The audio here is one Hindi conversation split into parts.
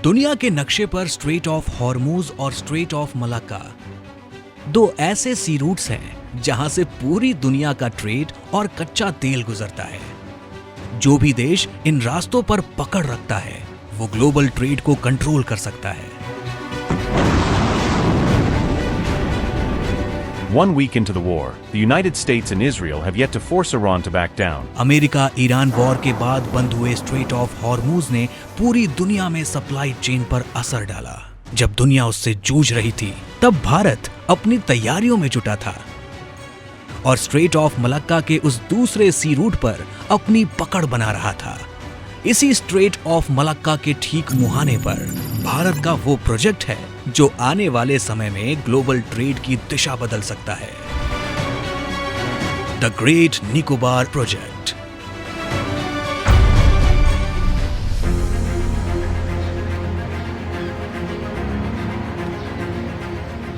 दुनिया के नक्शे पर स्ट्रेट ऑफ हॉर्मूज और स्ट्रेट ऑफ मलाक्का दो ऐसे सी रूट्स हैं जहां से पूरी दुनिया का ट्रेड और कच्चा तेल गुजरता है। जो भी देश इन रास्तों पर पकड़ रखता है वो ग्लोबल ट्रेड को कंट्रोल कर सकता है। One week into the war, the United States and Israel have yet to force Iran to back down. America Iran war के बाद बंद हुए स्ट्रेट ऑफ हॉर्मूज ने पूरी दुनिया में सप्लाई चेन पर असर डाला। जब दुनिया उससे जूझ रही थी तब भारत अपनी तैयारियों में जुटा था और स्ट्रेट ऑफ मलाक्का के उस दूसरे सी रूट पर अपनी पकड़ बना रहा था। इसी स्ट्रेट ऑफ मलाक्का के ठीक मुहाने पर भारत का वो प्रोजेक्ट है जो आने वाले समय में ग्लोबल ट्रेड की दिशा बदल सकता है, the great Nicobar project.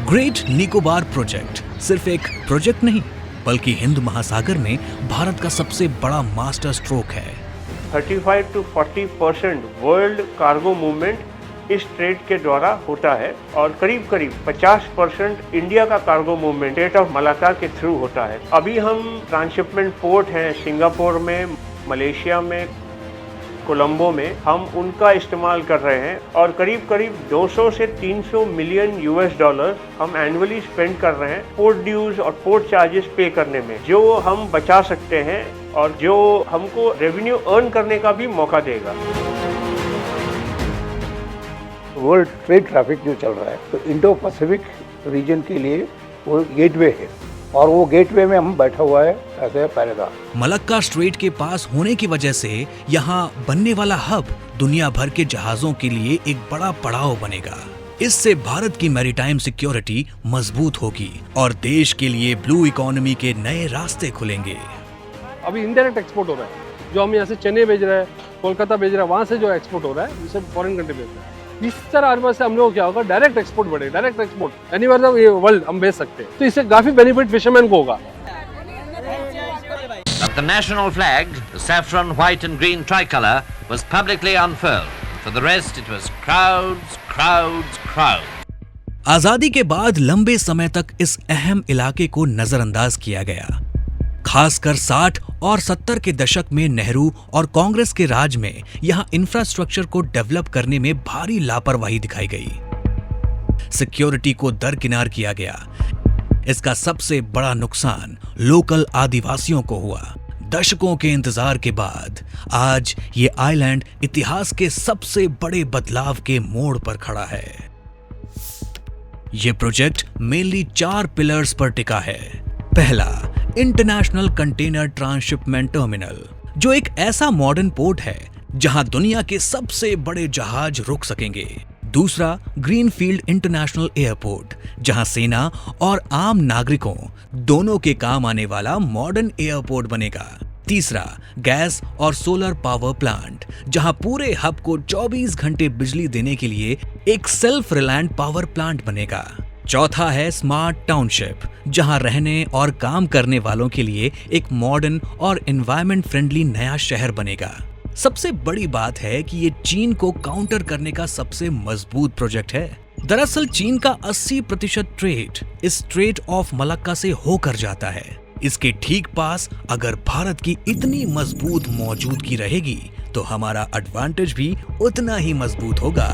Great Nicobar project सिर्फ एक प्रोजेक्ट नहीं बल्कि हिंद महासागर में भारत का सबसे बड़ा मास्टर स्ट्रोक है। 35 to 40% वर्ल्ड कार्गो मूवमेंट इस ट्रेड के द्वारा होता है और करीब 50% इंडिया का cargo movement straight of Malacca के थ्रू होता है। अभी हम ट्रांसशिपमेंट पोर्ट हैं सिंगापुर में, मलेशिया में, कोलंबो में, हम उनका इस्तेमाल कर रहे हैं और करीब 200 से 300 मिलियन $US हम एनुअली स्पेंड कर रहे हैं पोर्ट ड्यूज और पोर्ट चार्जेस पे करने में, जो हम बचा सकते हैं और जो हमको रेवेन्यू अर्न करने का भी मौका देगा। वर्ल्ड ट्रेड ट्रैफिक जो चल रहा है तो इंडो पैसिफिक रीजन के लिए वो गेटवे है और वो गेटवे में हम बैठा हुआ है ऐसे पहरेदार। मलक्का स्ट्रेट के पास होने की वजह से यहाँ बनने वाला हब दुनिया भर के जहाजों के लिए एक बड़ा पड़ाव बनेगा। इससे भारत की मैरीटाइम सिक्योरिटी मजबूत होगी और देश के लिए ब्लू इकोनॉमी के नए रास्ते खुलेंगे। अभी इनडायरेक्ट एक्सपोर्ट हो रहा है, जो हम यहाँ से चेन्नई भेज रहे हैं, कोलकाता भेज रहे हैं, वहाँ से जो एक्सपोर्ट हो रहा है उसे फॉरेन कंट्री भेज रहे हैं। इस तरह से हम लोग क्या होगा, डायरेक्ट एक्सपोर्ट बढ़ेगा, direct export anywhere the world हम भेज सकते हैं, तो इससे काफी बेनिफिट फिशरमैन को होगा। The national flag, the saffron, white and green tricolour, was publicly unfurled. For the rest, it was crowds, crowds, crowds. आजादी के बाद लंबे समय तक इस अहम इलाके को नजरअंदाज किया गया। खासकर 60 और 70 के दशक में नेहरू और कांग्रेस के राज में यहां इंफ्रास्ट्रक्चर को डेवलप करने में भारी लापरवाही दिखाई गई। सिक्योरिटी को दरकिनार किया गया। इसका सबसे बड़ा नुकसान लोकल आदिवासियों को हुआ। दशकों के इंतजार के बाद आज ये आइलैंड इतिहास के सबसे बड़े बदलाव के मोड़ पर खड़ा है। ये प्रोजेक्ट मेनली 4 पिलर्स पर टिका है। पहला, इंटरनेशनल कंटेनर ट्रांसशिपमेंट टर्मिनल, जो एक ऐसा मॉडर्न पोर्ट है जहां दुनिया के सबसे बड़े जहाज रुक सकेंगे। दूसरा, ग्रीनफील्ड इंटरनेशनल एयरपोर्ट, जहां सेना और आम नागरिकों दोनों के काम आने वाला मॉडर्न एयरपोर्ट बनेगा। तीसरा, गैस और सोलर पावर प्लांट, जहां पूरे हब को 24 घंटे बिजली देने के लिए एक सेल्फ रिलायंट पावर प्लांट बनेगा। चौथा है स्मार्ट टाउनशिप, जहां रहने और काम करने वालों के लिए एक मॉडर्न और एनवायरनमेंट फ्रेंडली नया शहर बनेगा। सबसे बड़ी बात है कि ये चीन को काउंटर करने का सबसे मजबूत प्रोजेक्ट है। दरअसल चीन का 80% ट्रेड इस स्ट्रेट ऑफ मलाक्का से होकर जाता है। इसके ठीक पास अगर भारत की इतनी मजबूत मौजूदगी रहेगी तो हमारा एडवांटेज भी उतना ही मजबूत होगा।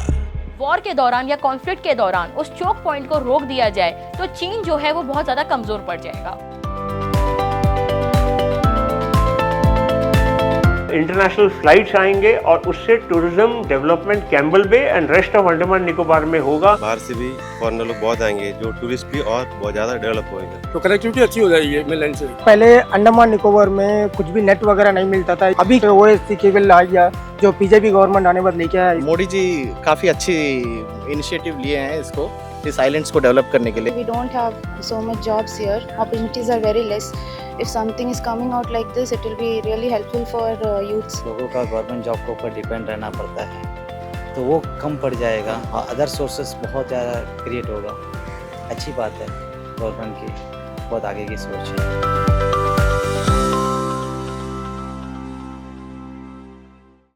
वॉर के दौरान या कॉन्फ्लिक्ट के दौरान उस चोक पॉइंट को रोक दिया जाए तो चीन जो है वो बहुत ज्यादा कमजोर पड़ जाएगा। इंटरनेशनल फ्लाइट्स आएंगे और उससे tourism development Campbell Bay and rest of Andaman Nicobar में होगा। बाहर से भी फॉरेनर लोग बहुत आएंगे, जो टूरिस्ट भी और बहुत ज्यादा डेवलप होएगा, तो कनेक्टिविटी अच्छी हो जाएगी मेनलैंड से। पहले अंडमान निकोबार में कुछ भी नेट वगैरह नहीं मिलता था, अभी ओएससी केबल आ गया जो बीजेपी गवर्नमेंट आने बाद लेके आया। मोदी जी काफी अच्छी इनिशिएटिव लिए हैं इसको, इस आइलैंड्स को डेवलप करने के लिए। We don't have so much jobs here. Opportunities are very less. If something is coming out like this, it will be really helpful for youths. लोगों का गवर्नमेंट जॉब के ऊपर डिपेंड रहना पड़ता है तो वो कम पड़ जाएगा, अदर सोर्सेस बहुत ज़्यादा क्रिएट होगा। अच्छी बात है, गवर्नमेंट की बहुत आगे की सोच है।